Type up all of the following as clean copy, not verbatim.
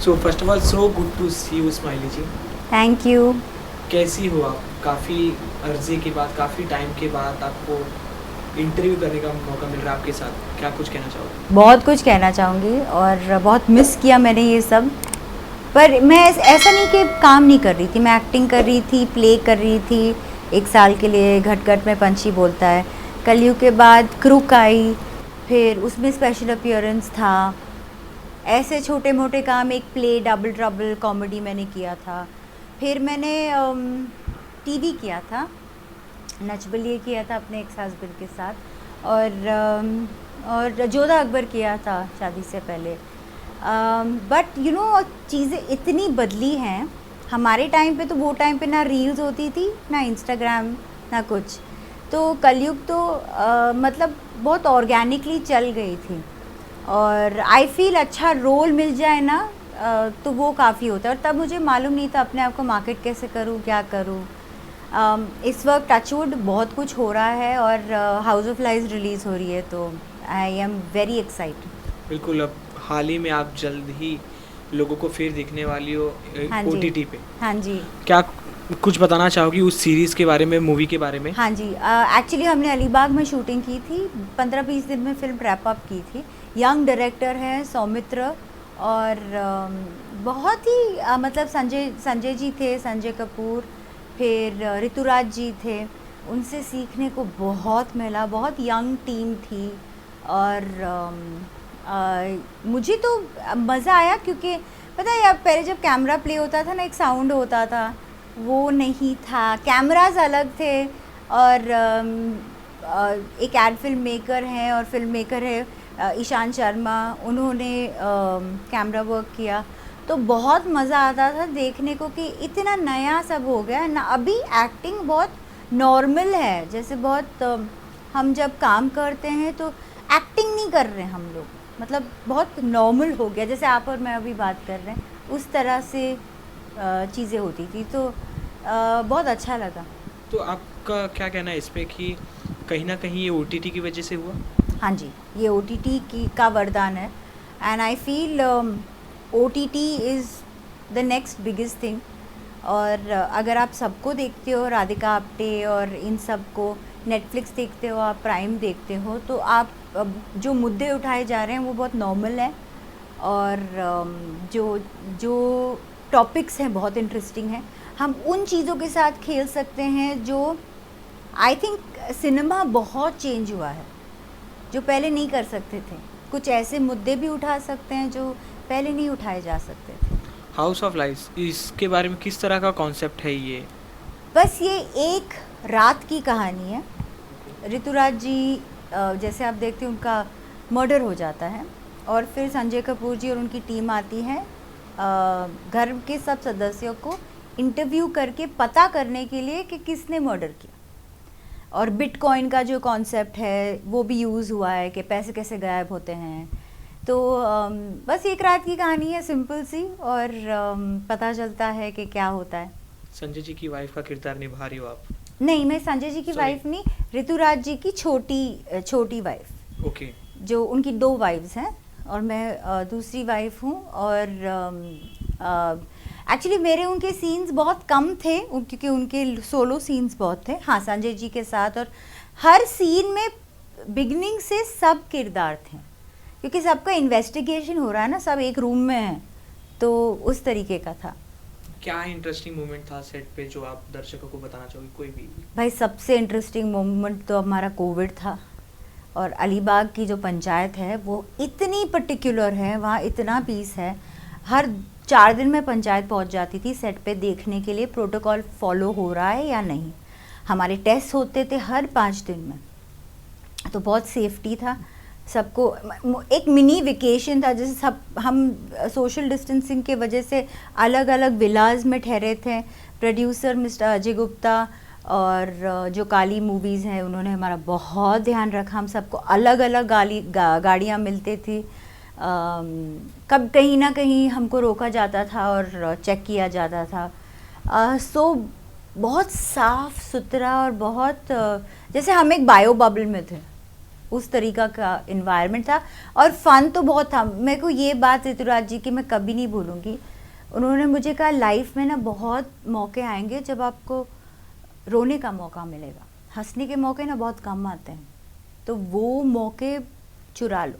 So first of all so good to see you Smiley ji. Thank you. कैसी हो आप? काफ़ी अर्जे के बाद, काफ़ी टाइम के बाद आपको इंटरव्यू करने का मौका मिल रहा है आपके साथ, क्या कुछ कहना चाहोगे? बहुत कुछ कहना चाहूँगी और बहुत मिस किया मैंने ये सब। पर मैं ऐसा नहीं कि काम नहीं कर रही थी, मैं एक्टिंग कर रही थी, प्ले कर रही थी 1 साल के लिए। घट घट में पंछी बोलता है, कलयुग के बाद क्रूक आई, फिर उसमें स्पेशल अपीयरेंस था। ऐसे छोटे मोटे काम, एक प्ले डबल ट्रबल कॉमेडी मैंने किया था। फिर मैंने टीवी किया था, नच बलिए किया था अपने एक्स हस्बैंड के साथ, और जोधा अकबर किया था शादी से पहले। बट यू नो चीज़ें इतनी बदली हैं। हमारे टाइम पे तो वो टाइम पे ना रील्स होती थी, ना इंस्टाग्राम, ना कुछ। तो कलयुग तो मतलब बहुत ऑर्गेनिकली चल गई थी। और आई फील अच्छा रोल मिल जाए ना तो वो काफ़ी होता है। और तब मुझे मालूम नहीं था अपने आप को मार्केट कैसे करूँ, क्या करूँ। इस वक्त टचवुड बहुत कुछ हो रहा है और हाउस ऑफ लाइज रिलीज़ हो रही है, तो आई एम वेरी एक्साइटेड। बिल्कुल, अब हाल ही में आप जल्द ही लोगों को फिर दिखने वाली हो हाँ जी, ओटीटी पे। हाँ जी, क्या कुछ बताना चाहोगी उस सीरीज़ के बारे में, मूवी के बारे में? हाँ जी। एक्चुअली हमने अलीबाग में शूटिंग की थी, 15-20 दिन में फिल्म रैप अप की थी। यंग डायरेक्टर हैं सौमित्र, और बहुत ही मतलब संजय जी थे, संजय कपूर, फिर ऋतुराज जी थे। उनसे सीखने को बहुत मिला, बहुत यंग टीम थी। और मुझे तो मज़ा आया, क्योंकि पता है आप, पहले जब कैमरा प्ले होता था ना, एक साउंड होता था, वो नहीं था। कैमरास अलग थे। और एक एड फिल्म मेकर हैं, और फिल्म मेकर है ईशान शर्मा, उन्होंने कैमरा वर्क किया। तो बहुत मज़ा आता था देखने को कि इतना नया सब हो गया है ना। अभी एक्टिंग बहुत नॉर्मल है, जैसे बहुत हम जब काम करते हैं तो एक्टिंग नहीं कर रहे हम लोग, मतलब बहुत नॉर्मल हो गया, जैसे आप और मैं अभी बात कर रहे हैं, उस तरह से चीज़ें होती थी। तो बहुत अच्छा लगा। तो आपका क्या कहना है इस पे कि कहीं ना कहीं ये ओटीटी की वजह से हुआ? हाँ जी, ये OTT की का वरदान है। And I feel OTT is the next biggest thing. और अगर आप सबको देखते हो, राधिका आप्टे और इन सब को, नेटफ्लिक्स देखते हो, आप प्राइम देखते हो, तो आप जो मुद्दे उठाए जा रहे हैं वो बहुत नॉर्मल है। और जो जो टॉपिक्स हैं बहुत इंटरेस्टिंग हैं। हम उन चीज़ों के साथ खेल सकते हैं जो आई थिंक सिनेमा बहुत चेंज हुआ है, जो पहले नहीं कर सकते थे। कुछ ऐसे मुद्दे भी उठा सकते हैं जो पहले नहीं उठाए जा सकते थे। हाउस ऑफ लाइस, इसके बारे में किस तरह का कॉन्सेप्ट है ये? बस ये एक रात की कहानी है। ऋतुराज जी जैसे आप देखते हैं, उनका मर्डर हो जाता है, और फिर संजय कपूर जी और उनकी टीम आती है घर के सब सदस्यों को इंटरव्यू करके पता करने के लिए कि किसने मर्डर किया। और बिटकॉइन का जो कॉन्सेप्ट है वो भी यूज़ हुआ है कि पैसे कैसे गायब होते हैं। तो बस एक रात की कहानी है, सिंपल सी, और पता चलता है कि क्या होता है। संजय जी की वाइफ का किरदार निभा रही हो आप? नहीं, मैं संजय जी की वाइफ नहीं, ऋतुराज जी की छोटी वाइफ। ओके। जो उनकी 2 वाइफ्स हैं और मैं दूसरी वाइफ हूँ। और एक्चुअली मेरे उनके सीन्स बहुत कम थे, क्योंकि उनके सोलो सीन्स बहुत थे, हाँ, संजय जी के साथ। और हर सीन में बिगनिंग से सब किरदार थे, क्योंकि सबका इन्वेस्टिगेशन हो रहा है ना, सब एक रूम में हैं, तो उस तरीके का था। क्या इंटरेस्टिंग मोमेंट था सेट पे जो आप दर्शकों को बताना चाहोगे, कोई भी? भाई सबसे इंटरेस्टिंग मोमेंट तो हमारा कोविड था। और अलीबाग की जो पंचायत है वो इतनी पर्टिकुलर है, वहाँ इतना पीस है। हर 4 दिन में पंचायत पहुँच जाती थी सेट पे देखने के लिए प्रोटोकॉल फॉलो हो रहा है या नहीं। हमारे टेस्ट होते थे हर 5 दिन में, तो बहुत सेफ्टी था सबको। एक मिनी वेकेशन था, जैसे सब हम सोशल डिस्टेंसिंग के वजह से अलग अलग विलाज में ठहरे थे। प्रोड्यूसर मिस्टर अजय गुप्ता और जो काली मूवीज़ हैं उन्होंने हमारा बहुत ध्यान रखा। हम सबको अलग अलग गाड़ियाँ मिलती थी। कब कहीं ना कहीं हमको रोका जाता था और चेक किया जाता था। सो बहुत साफ़ सुथरा और बहुत जैसे हम एक बायो बबल में थे। उस तरीका का इन्वायरमेंट था और फन तो बहुत था। मेरे को ये बात ऋतुराज जी की मैं कभी नहीं भूलूंगी। उन्होंने मुझे कहा लाइफ में ना बहुत मौके आएंगे जब आपको रोने का मौका मिलेगा, हंसने के मौके ना बहुत कम आते हैं, तो वो मौके चुरा लो।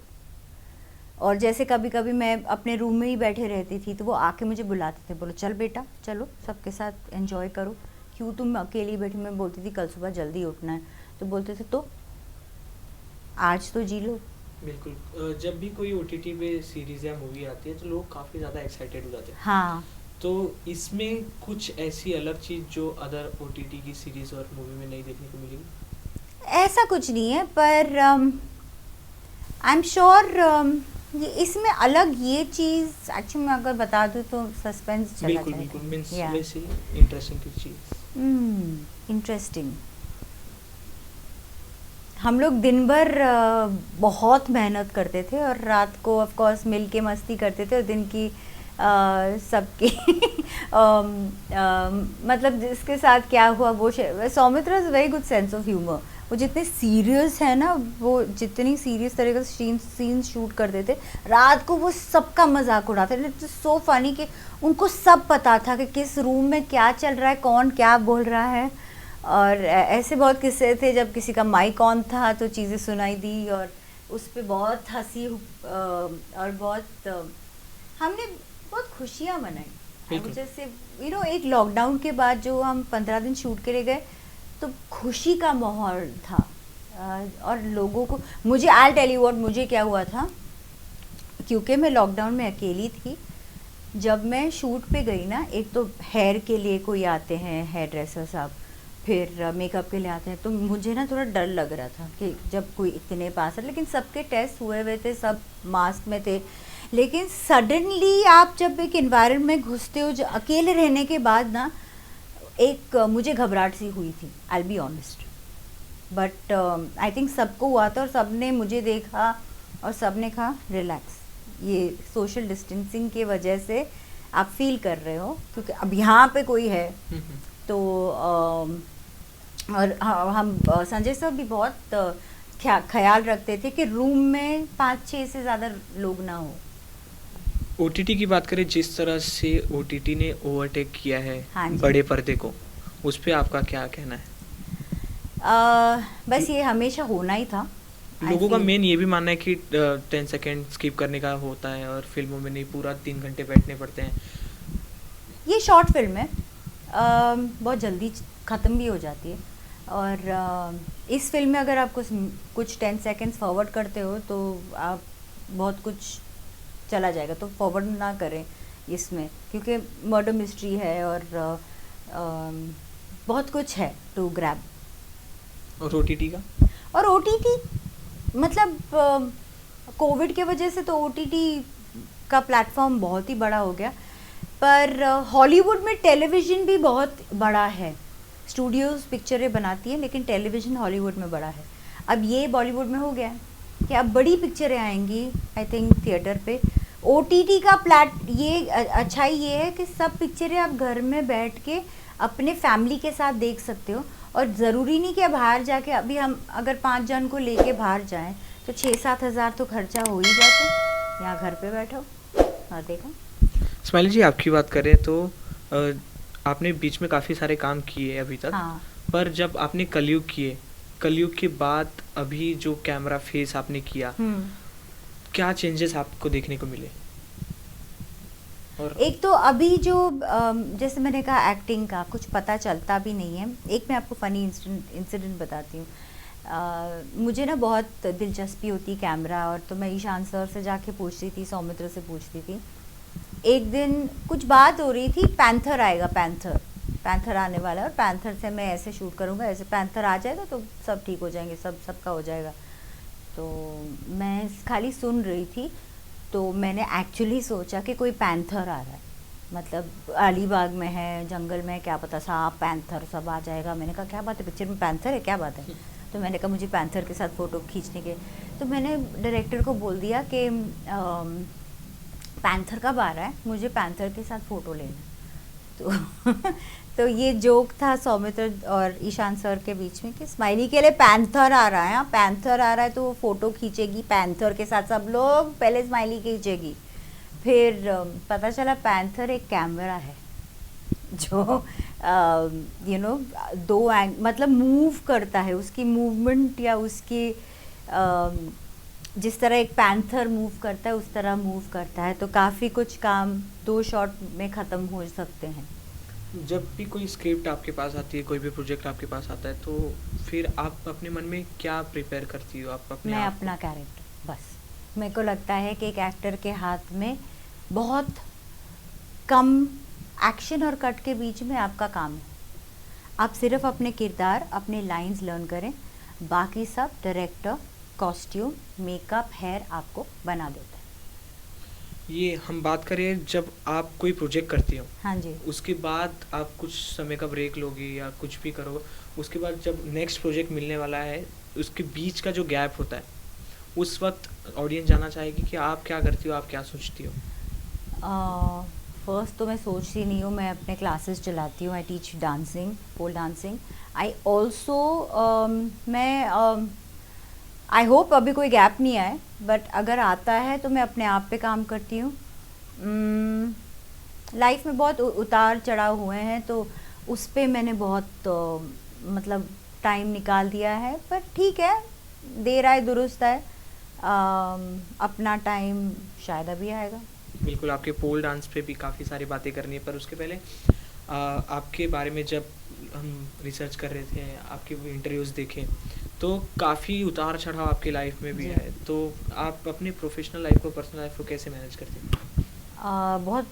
और जैसे कभी कभी मैं अपने रूम में ही बैठे रहती थी तो वो आके मुझे बुलाते थे, बोलो चल बेटा चलो सबके साथ एंजॉय करो, क्यों तुम अकेली बैठी। मैं बोलती थी कल सुबह जल्दी उठना है, तो बोलते थे तो आज तो जी लो। बिल्कुल। जब भी कोई ओटीटी पे सीरीज या मूवी आती है तो लोग काफ़ी ज़्यादा एक्साइटेड हो जाते हैं। हाँ, तो इसमें कुछ ऐसी अलग चीज़ जो अदर ओटीटी की सीरीज और मूवी में नहीं देखने को मिलेगी? ऐसा कुछ नहीं है, पर आई एम श्योर ये इसमें अलग ये चीज़ एक्चुअली मैं अगर बता दूँ तो सस्पेंस चला बिल्कुल जाएगा। बिल्कुल, मीन्स या वैसे इंटरेस्टिंग की चीज़। इंटरेस्टिंग। हम लोग दिन भर बहुत मेहनत करते थे और रात को ऑफ कोर्स मिल के मस्ती करते थे, और दिन की सबकी मतलब जिसके साथ क्या हुआ वो Soumitra is very good sense of humour. वो जितने सीरियस है ना, वो जितनी सीरियस तरीके से सीन शूट करते थे, रात को वो सबका मजाक उड़ाते थे। इट्स सो फनी कि उनको सब पता था कि किस रूम में क्या चल रहा है, कौन क्या बोल रहा है। और ऐसे बहुत किस्से थे जब किसी का माइक ऑन था तो चीज़ें सुनाई दी और उस पर बहुत हंसी और बहुत हमने बहुत खुशियाँ मनाई। जैसे एक लॉकडाउन के बाद जो हम 15 दिन शूट के लिए गए तो खुशी का माहौल था। और लोगों को, मुझे आई टेल यू व्हाट मुझे क्या हुआ था, क्योंकि मैं लॉकडाउन में अकेली थी। जब मैं शूट पे गई ना, एक तो हेयर के लिए कोई आते हैं हेयर ड्रेसर साहब, फिर मेकअप के लिए आते हैं, तो मुझे ना थोड़ा डर लग रहा था कि जब कोई इतने पास है, लेकिन सबके टेस्ट हुए हुए थे, सब मास्क में थे। लेकिन सडनली आप जब एक एनवायरनमेंट में घुसते हो, जो अकेले रहने के बाद ना एक मुझे घबराहट सी हुई थी, I be honest. But I think सबको हुआ था और सबने मुझे देखा और सबने कहा रिलैक्स, ये सोशल डिस्टेंसिंग की वजह से आप फील कर रहे हो, क्योंकि अब यहाँ पे कोई है। तो और हम संजय सर भी बहुत ख्याल रखते थे कि रूम में 5-6 से ज़्यादा लोग ना हो। ओटीटी की बात करें, जिस तरह से ओटीटी ने ओवरटेक किया है हाँ जी। बड़े पर्दे को, उस पे आपका क्या कहना है? बस ये हमेशा होना ही था। लोगों का मेन ये भी मानना है कि 10 सेकेंड स्किप करने का होता है और फिल्मों में नहीं, पूरा 3 घंटे बैठने पड़ते हैं। ये शॉर्ट फिल्म है, बहुत जल्दी ख़त्म भी हो जाती है। और इस फिल्म में अगर आप कुछ 10 सेकेंड्स फॉरवर्ड करते हो तो आप बहुत कुछ चला जाएगा, तो फॉरवर्ड ना करें इसमें, क्योंकि मर्डर मिस्ट्री है और बहुत कुछ है टू ग्रैब। और ओटीटी का? और ओटीटी मतलब कोविड के वजह से तो ओटीटी का प्लेटफॉर्म बहुत ही बड़ा हो गया, पर हॉलीवुड में टेलीविज़न भी बहुत बड़ा है। स्टूडियोज़ पिक्चरें बनाती हैं, लेकिन टेलीविज़न हॉलीवुड में बड़ा है। अब ये बॉलीवुड में हो गया है कि अब बड़ी पिक्चरें आएंगी आई थिंक थिएटर पे। ओटीटी का ये अच्छाई ये है कि सब पिक्चरें आप घर में बैठ के अपने फैमिली के साथ देख सकते हो, और ज़रूरी नहीं कि बाहर जाके, अभी हम अगर 5 जन को लेके बाहर जाएं तो 6-7 हज़ार तो खर्चा हो ही जाता है। यहाँ घर पे बैठो और देखो। स्माइली जी, आपकी बात करें तो आपने बीच में काफ़ी सारे काम किए अभी तक। हाँ। पर जब आपने कलयुग किए, कलयुग के बाद अभी जो कैमरा फेस आपने किया, क्या चेंजेस आपको देखने को मिले? और एक तो अभी जो जैसे मैंने कहा एक्टिंग का कुछ पता चलता भी नहीं है। एक मैं आपको फ़नी इंसिडेंट बताती हूँ। मुझे ना बहुत दिलचस्पी होती कैमरा, और तो मैं ईशान सर से जाके पूछती थी, सौमित्र से पूछती थी। एक दिन कुछ बात हो रही थी, पैंथर आएगा, पैंथर आने वाला है और पैंथर से मैं ऐसे शूट करूँगा, ऐसे पैंथर आ जाएगा तो सब ठीक हो जाएंगे, सबका हो जाएगा। तो मैं खाली सुन रही थी, तो मैंने एक्चुअली सोचा कि कोई पैंथर आ रहा है, मतलब अलीबाग में है, जंगल में, क्या पता सांप पैंथर सब आ जाएगा। मैंने कहा क्या बात है, पिक्चर में पैंथर है, क्या बात है? तो मैंने कहा मुझे पैंथर के साथ फ़ोटो खींचने के, तो मैंने डायरेक्टर को बोल दिया कि पैंथर कब आ रहा है, मुझे पैंथर के साथ फ़ोटो लेना। तो तो ये जोक था सौमित्र और ईशान सर के बीच में कि स्माइली के लिए पैंथर आ रहा है, हाँ पैंथर आ रहा है तो वो फोटो खींचेगी पैंथर के साथ, सब लोग पहले स्माइली खींचेगी, फिर पता चला पैंथर एक कैमरा है जो यू नो मतलब मूव करता है, उसकी मूवमेंट या उसकी जिस तरह एक पैंथर मूव करता है उस तरह मूव करता है, तो काफ़ी कुछ काम 2 शॉट में ख़त्म हो सकते हैं। जब भी कोई स्क्रिप्ट आपके पास आती है, कोई भी प्रोजेक्ट आपके पास आता है, तो फिर आप अपने मन में क्या प्रिपेयर करती हो? आप अपने मैं आप अपना कैरेक्टर, बस मेरे को लगता है कि एक एक्टर के हाथ में बहुत कम एक्शन और कट के बीच में आपका काम है, आप सिर्फ अपने किरदार, अपने लाइंस लर्न करें, बाकी सब डायरेक्टर, कॉस्ट्यूम, मेकअप, हेयर आपको बना देता है। ये हम बात करें जब आप कोई प्रोजेक्ट करती हो, हाँ जी। उसके बाद आप कुछ समय का ब्रेक लोगी या कुछ भी करोगे, उसके बाद जब नेक्स्ट प्रोजेक्ट मिलने वाला है, उसके बीच का जो गैप होता है, उस वक्त ऑडियंस जानना चाहेगी कि आप क्या करती हो, आप क्या सोचती हो? फर्स्ट तो मैं सोचती नहीं हूँ, मैं अपने क्लासेस चलाती हूँ, I teach dancing, pole dancing. I also मैं आई होप अभी कोई गैप नहीं आए, बट अगर आता है तो मैं अपने आप पे काम करती हूँ। लाइफ में बहुत उतार चढ़ाव हुए हैं, तो उस पे मैंने बहुत मतलब टाइम निकाल दिया है, पर ठीक है, देर आए दुरुस्त आए, अपना टाइम शायद अभी आएगा। बिल्कुल, आपके पोल डांस पे भी काफ़ी सारी बातें करनी है, पर उसके पहले आपके बारे में जब हम रिसर्च कर रहे थे, आपके इंटरव्यूज़ देखे, तो काफ़ी उतार चढ़ाव आपकी लाइफ में भी जी। है, तो आप अपनी प्रोफेशनल लाइफ को, पर्सनल लाइफ को कैसे मैनेज करते हैं? बहुत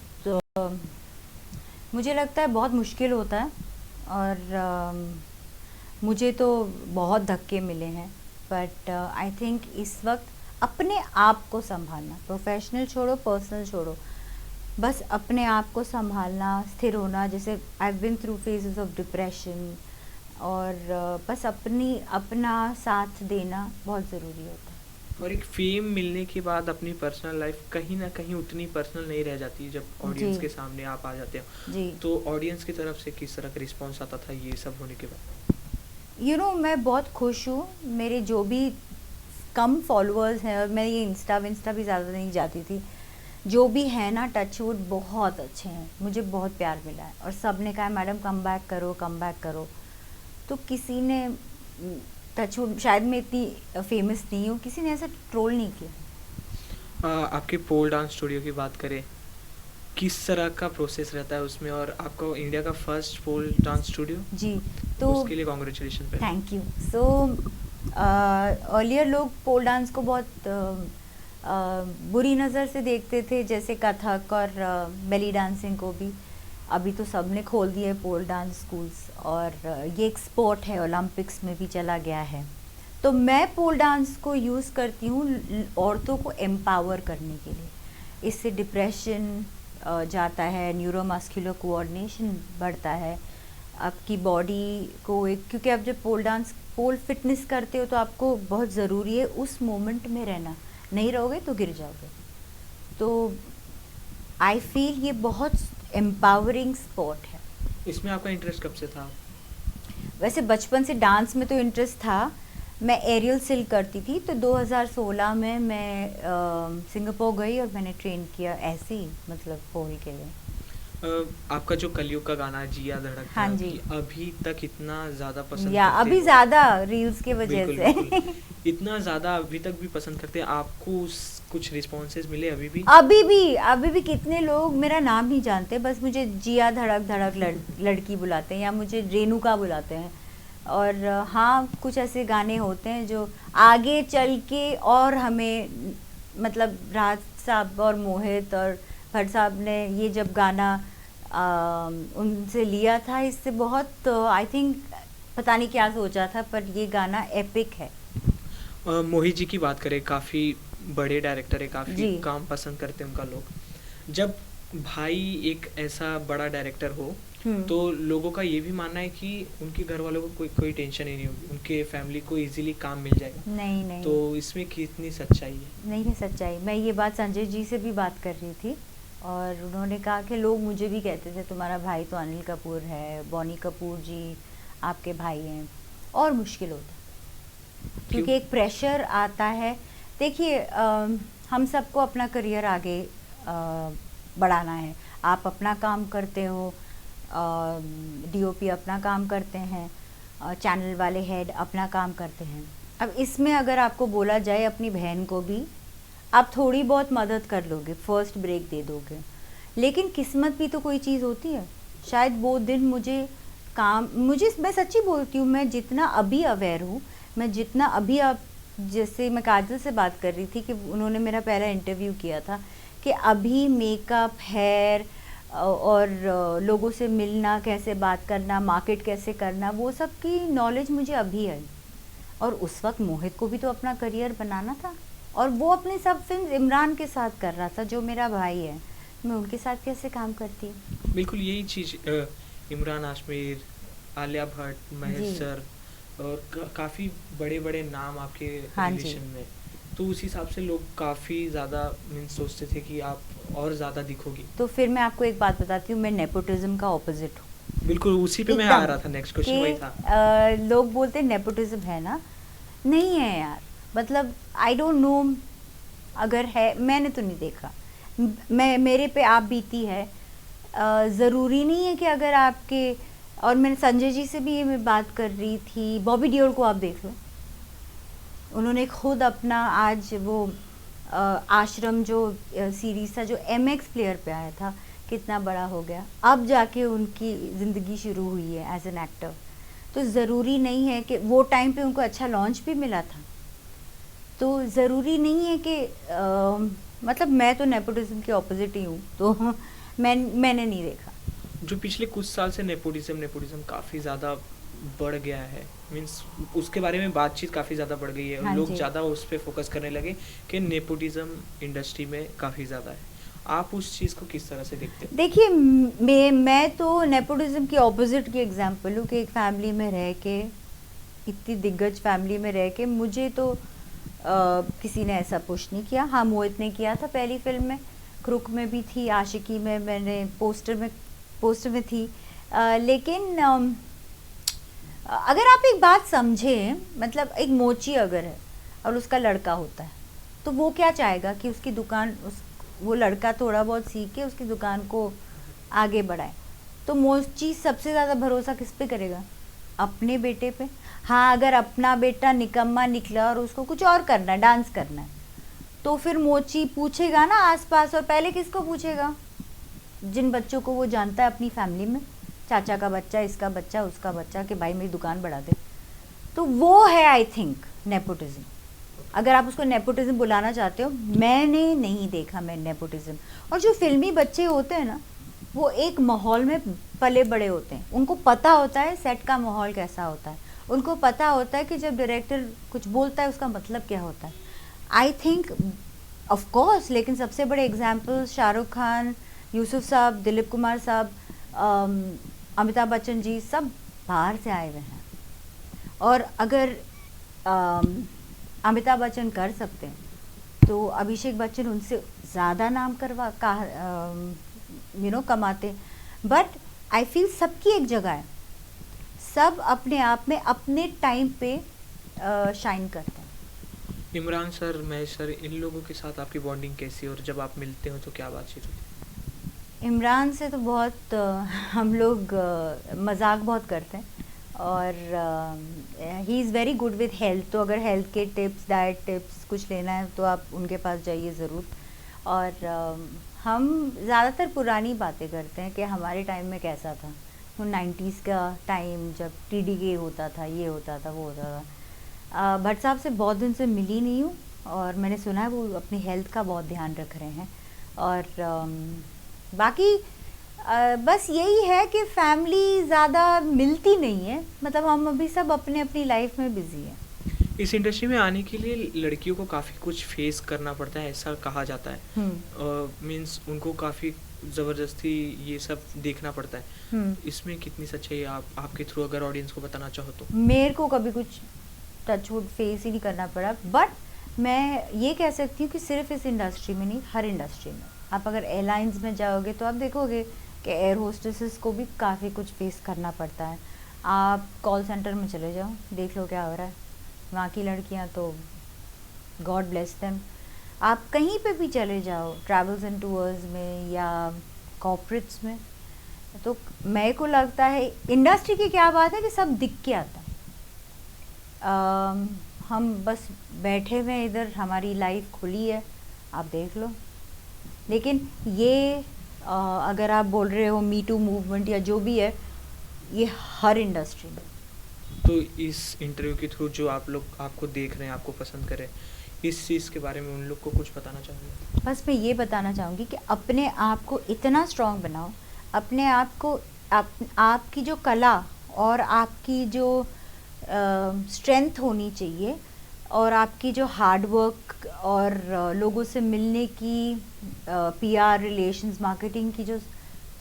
मुझे लगता है बहुत मुश्किल होता है, और मुझे तो बहुत धक्के मिले हैं, बट आई थिंक इस वक्त अपने आप को संभालना, प्रोफेशनल छोड़ो, पर्सनल छोड़ो, बस अपने आप को संभालना, स्थिर होना, जैसे I been through phases of depression, और बस अपना साथ देना बहुत ज़रूरी होता है। और एक फेम मिलने के बाद अपनी पर्सनल लाइफ कहीं ना कहीं उतनी पर्सनल नहीं रह जाती जब ऑडियंस जी। के सामने आप आ जाते हो, जी। तो ऑडियंस की तरफ से किस तरह का रिस्पॉन्स आता था ये सब होने के बाद? मैं बहुत खुश हूँ, मेरे जो भी कम फॉलोअर्स हैं, और मैं ये इंस्टा भी ज़्यादा नहीं जाती थी, जो भी है ना टचवुड बहुत अच्छे हैं, मुझे बहुत प्यार मिला है, और सब ने कहा मैडम कम बैक करो, तो किसी ने टचवुड, शायद मैं इतनी फेमस नहीं हूँ, किसी ने ऐसा ट्रोल नहीं किया। आपके पोल डांस स्टूडियो की बात करें, किस तरह का प्रोसेस रहता है उसमें, और आपका इंडिया का फर्स्ट पोल डांस स्टूडियो, जी, तो उसके लिए congratulation. Thank you. So earlier लोग पोल डांस को बहुत बुरी नज़र से देखते थे, जैसे कथक और बेली डांसिंग को भी। अभी तो सब ने खोल दिए पोल डांस स्कूल्स, और ये एक स्पोर्ट है, ओलंपिक्स में भी चला गया है। तो मैं पोल डांस को यूज़ करती हूँ औरतों को एम्पावर करने के लिए। इससे डिप्रेशन जाता है, न्यूरोमस्कुलर कोऑर्डिनेशन बढ़ता है, आपकी बॉडी को एक, क्योंकि आप जब पोल फिटनेस करते हो तो आपको बहुत ज़रूरी है उस मोमेंट में रहना, नहीं रहोगे तो गिर जाओगे। तो आई फील ये बहुत एम्पावरिंग स्पोर्ट है। इसमें आपका इंटरेस्ट कब से था? वैसे बचपन से डांस में तो इंटरेस्ट था, मैं एरियल सिल्क करती थी, तो 2016 में मैं सिंगापुर गई और मैंने ट्रेन किया ऐसे ही, मतलब पोल के लिए। आपका जो कलयुग का गाना जिया धड़क हाँ धड़क, जी। ये अभी तक इतना ज़्यादा पसंद या करते अभी हो? ज़्यादा रील्स की वजह बिल्कुल, से बिल्कुल। इतना ज़्यादा अभी तक भी पसंद करते हैं, आपको कुछ रिस्पॉन्सेज मिले अभी भी? अभी भी कितने लोग मेरा नाम नहीं जानते, बस मुझे जिया धड़क धड़क लड़की बुलाते हैं, या मुझे रेणुका बुलाते हैं। और हाँ, कुछ ऐसे गाने होते हैं जो आगे चल के, और हमें मतलब राज साहब और मोहित और भट्ट साहब ने ये जब गाना उनसे लिया था, इससे बहुत आई थिंक पता नहीं क्या सोचा था, पर ये गाना एपिक है। मोहित जी की बात करें, काफ़ी बड़े डायरेक्टर है, काफ़ी जी। काम पसंद करते हैं उनका लोग। जब भाई एक ऐसा बड़ा डायरेक्टर हो, तो लोगों का ये भी मानना है कि उनके घर वालों को कोई टेंशन ही नहीं होगी, उनके फैमिली को इजीली काम मिल जाएगा। नहीं, तो इसमें कितनी सच्चाई है? नहीं है सच्चाई। मैं ये बात संजय जी से भी बात कर रही थी और उन्होंने कहा कि लोग मुझे भी कहते थे तुम्हारा भाई तो अनिल कपूर है, बॉनी कपूर जी आपके भाई हैं, और मुश्किल होता है क्यों? क्योंकि एक प्रेशर आता है। देखिए हम सबको अपना करियर आगे बढ़ाना है। आप अपना काम करते हो, डीओपी अपना काम करते हैं, चैनल वाले हेड अपना काम करते हैं। अब इसमें अगर आपको बोला जाए अपनी बहन को भी आप थोड़ी बहुत मदद कर लोगे, फर्स्ट ब्रेक दे दोगे, लेकिन किस्मत भी तो कोई चीज़ होती है। शायद वो दिन मैं सच्ची बोलती हूँ, मैं जितना अभी अवेयर हूँ, मैं जितना अभी आप जैसे मैं काजल से बात कर रही थी कि उन्होंने मेरा पहला इंटरव्यू किया था कि अभी मेकअप, हेयर और लोगों से मिलना, कैसे बात करना, मार्केट कैसे करना, वो सब की नॉलेज मुझे अभी आई। और उस वक्त मोहित को भी तो अपना करियर बनाना था, और वो अपनी सब फिल्म इमरान के साथ कर रहा था जो मेरा भाई है। मैं उनके साथ कैसे काम करती? बिल्कुल यही चीज़ इमरान हाशमी, आलिया भट्ट, महेश जी सर और काफ़ी बड़े बड़े नाम आपके हाँ जी। रिलेशन में, तो उस हिसाब से लोग काफ़ी ज़्यादा मीन्स सोचते थे कि आप और ज़्यादा दिखोगी। तो फिर मैं आपको एक बात बताती हूँ, मैं नेपोटिज्म का ऑपोजिट हूँ। बिल्कुल उसी पे मैं आ रहा था, नेक्स्ट क्वेश्चन वही था। लोग बोलते हैं नेपोटिज्म है ना, नहीं है यार। मतलब आई डोंट नो, अगर है मैंने तो नहीं देखा, मैं मेरे पे आप बीती है। ज़रूरी नहीं है कि अगर आपके, और मैंने संजय जी से भी ये मैं बात कर रही थी, बॉबी डियोल को आप देख लो, उन्होंने खुद अपना आज वो आश्रम जो सीरीज़ था जो MX प्लेयर पे आया था, कितना बड़ा हो गया, अब जाके उनकी ज़िंदगी शुरू हुई है एज एन एक्टर। तो ज़रूरी नहीं है कि वो टाइम पे उनको अच्छा लॉन्च भी मिला था, तो ज़रूरी नहीं है कि मतलब मैं तो नेपोटिज्म के ऑपोजिट ही हूँ, तो मैंने नहीं देखा। जो पिछले कुछ साल से नेपोटिज्म काफ़ी ज़्यादा बढ़ गया है, मीन्स उसके बारे में बातचीत काफ़ी ज़्यादा बढ़ गई है, हाँ लोग जी। ज़्यादा उस पर फोकस करने लगे कि नेपोटिज्म इंडस्ट्री में काफ़ी ज़्यादा है। आप उस चीज़ को किस तरह से देखते हैं? देखिए मैं तो नेपोटिज्म की ऑपोजिट की एग्जांपल हूँ कि एक फैमिली में रह के, इतनी दिग्गज फैमिली में रह के, मुझे तो किसी ने ऐसा पुश नहीं किया। हाँ, मोहित ने किया था पहली फिल्म में, क्रुक में भी थी, आशिकी में मैंने पोस्टर में थी। लेकिन अगर आप एक बात समझें, मतलब एक मोची अगर है और उसका लड़का होता है, तो वो क्या चाहेगा कि उसकी दुकान, वो लड़का थोड़ा बहुत सीख के उसकी दुकान को आगे बढ़ाए। तो मोची सबसे ज़्यादा भरोसा किस पे करेगा? अपने बेटे पे। हाँ, अगर अपना बेटा निकम्मा निकला और उसको कुछ और करना है, डांस करना है, तो फिर मोची पूछेगा ना आसपास, और पहले किसको पूछेगा? जिन बच्चों को वो जानता है अपनी फैमिली में, चाचा का बच्चा, इसका बच्चा, उसका बच्चा, कि भाई मेरी दुकान बढ़ा दे। तो वो है आई थिंक नेपोटिज्म, अगर आप उसको नेपोटिज्म बुलाना चाहते हो। मैंने नहीं देखा मैं नेपोटिज्म। और जो फिल्मी बच्चे होते हैं ना, वो एक माहौल में पले बड़े होते हैं, उनको पता होता है सेट का माहौल कैसा होता है, उनको पता होता है कि जब डायरेक्टर कुछ बोलता है उसका मतलब क्या होता है। आई थिंक ऑफ कोर्स, लेकिन सबसे बड़े एग्जाम्पल शाहरुख खान, यूसुफ साहब, दिलीप कुमार साहब, अमिताभ बच्चन जी, सब बाहर से आए हुए हैं। और अगर अमिताभ बच्चन कर सकते हैं तो अभिषेक बच्चन उनसे ज़्यादा नाम कमाते। बट आई फील सबकी एक जगह है, सब अपने आप में अपने टाइम पे शाइन करते हैं। इमरान सर, महेश सर, इन लोगों के साथ आपकी बॉन्डिंग कैसी है और जब आप मिलते हो तो क्या बातचीत होती है? इमरान से तो बहुत हम लोग मजाक बहुत करते हैं, और he is very good with health. तो अगर हेल्थ के टिप्स, डाइट टिप्स कुछ लेना है तो आप उनके पास जाइए ज़रूर। और हम ज़्यादातर पुरानी बातें करते हैं कि हमारे टाइम में कैसा था, वो 90s का टाइम जब TDK होता था, ये होता था, वो होता था। भट्ट साहब से बहुत दिन से मिली नहीं हूँ, और मैंने सुना है वो अपनी हेल्थ का बहुत ध्यान रख रहे हैं। और बाकी बस यही है कि फैमिली ज़्यादा मिलती नहीं है, मतलब हम अभी सब अपने अपनी लाइफ में बिजी हैं। इस इंडस्ट्री में आने के लिए लड़कियों को काफ़ी कुछ फेस करना पड़ता है, ऐसा कहा जाता है। मीन्स उनको काफ़ी ज़बरदस्ती ये सब देखना पड़ता है। इसमें कितनी सच्चाई आपके थ्रू अगर ऑडियंस को बताना चाहो तो? मेरे को कभी कुछ टचवुड फेस ही नहीं करना पड़ा, बट मैं ये कह सकती हूँ कि सिर्फ इस इंडस्ट्री में नहीं, हर इंडस्ट्री में आप अगर एयरलाइंस में जाओगे तो आप देखोगे कि एयर होस्टेसेस को भी काफ़ी कुछ फेस करना पड़ता है। आप कॉल सेंटर में चले जाओ, देख लो क्या हो रहा है। वहाँ की लड़कियाँ तो गॉड ब्लेस देम। आप कहीं पे भी चले जाओ, ट्रैवल्स एंड टूर्स में या कॉर्पोरेट्स में, तो मेरे को लगता है इंडस्ट्री की क्या बात है कि सब दिख के आता है। हम बस बैठे हुए हैं इधर, हमारी लाइफ खुली है, आप देख लो। लेकिन ये अगर आप बोल रहे हो मी टू मूवमेंट या जो भी है, ये हर इंडस्ट्री में। तो इस इंटरव्यू के थ्रू जो आप लोग आपको देख रहे हैं, आपको पसंद कर रहे हैं, इस चीज़ के बारे में उन लोग को कुछ बताना चाहोगे? बस मैं ये बताना चाहूँगी कि अपने आप को इतना स्ट्रॉन्ग बनाओ, अपने आप को आपकी जो कला और आपकी जो स्ट्रेंथ होनी चाहिए और आपकी जो हार्ड वर्क और लोगों से मिलने की पीआर रिलेशंस मार्केटिंग की जो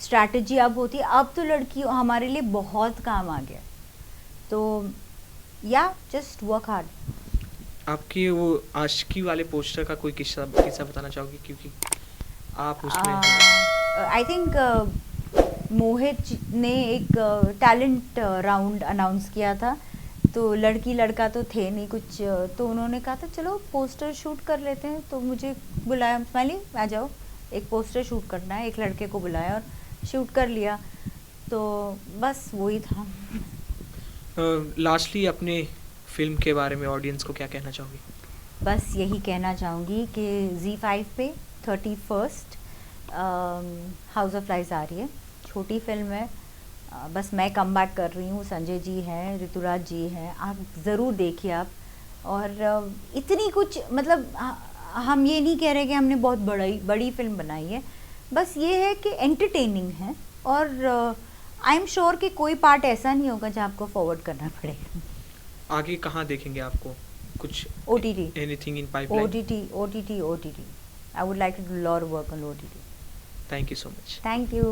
स्ट्रैटेजी अब होती है, अब तो लड़कियों हमारे लिए बहुत काम आ गया। तो या जस्ट वर्क हार्ड। आपकी वो आशिकी वाले पोस्टर का कोई किस्सा बताना चाहोगे, क्योंकि आप उसमें आई थिंक मोहित ने एक टैलेंट राउंड अनाउंस किया था, तो लड़की लड़का तो थे नहीं कुछ, तो उन्होंने कहा था चलो पोस्टर शूट कर लेते हैं। तो मुझे बुलाया, स्माइली आ जाओ, एक पोस्टर शूट करना है। एक लड़के को बुलाया और शूट कर लिया, तो बस वही था। लास्टली अपने फिल्म के बारे में ऑडियंस को क्या कहना चाहोगी? बस यही कहना चाहूँगी कि Z5 पे 31st हाउस ऑफ लाइज आ रही है, छोटी फिल्म है। बस मैं कम बैक कर रही हूँ, संजय जी हैं, ऋतुराज जी हैं, आप ज़रूर देखिए आप। और इतनी कुछ मतलब हम ये नहीं कह रहे कि हमने बहुत बड़ी फिल्म बनाई है, बस ये है कि एंटरटेनिंग है। और आई एम श्योर कि कोई पार्ट ऐसा नहीं होगा जहाँ आपको फॉरवर्ड करना पड़ेगा। आगे कहाँ देखेंगे आपको? कुछ OTT, anything in pipeline? OTT. I would like to do a lot of work on OTT. Thank you so much. Thank you.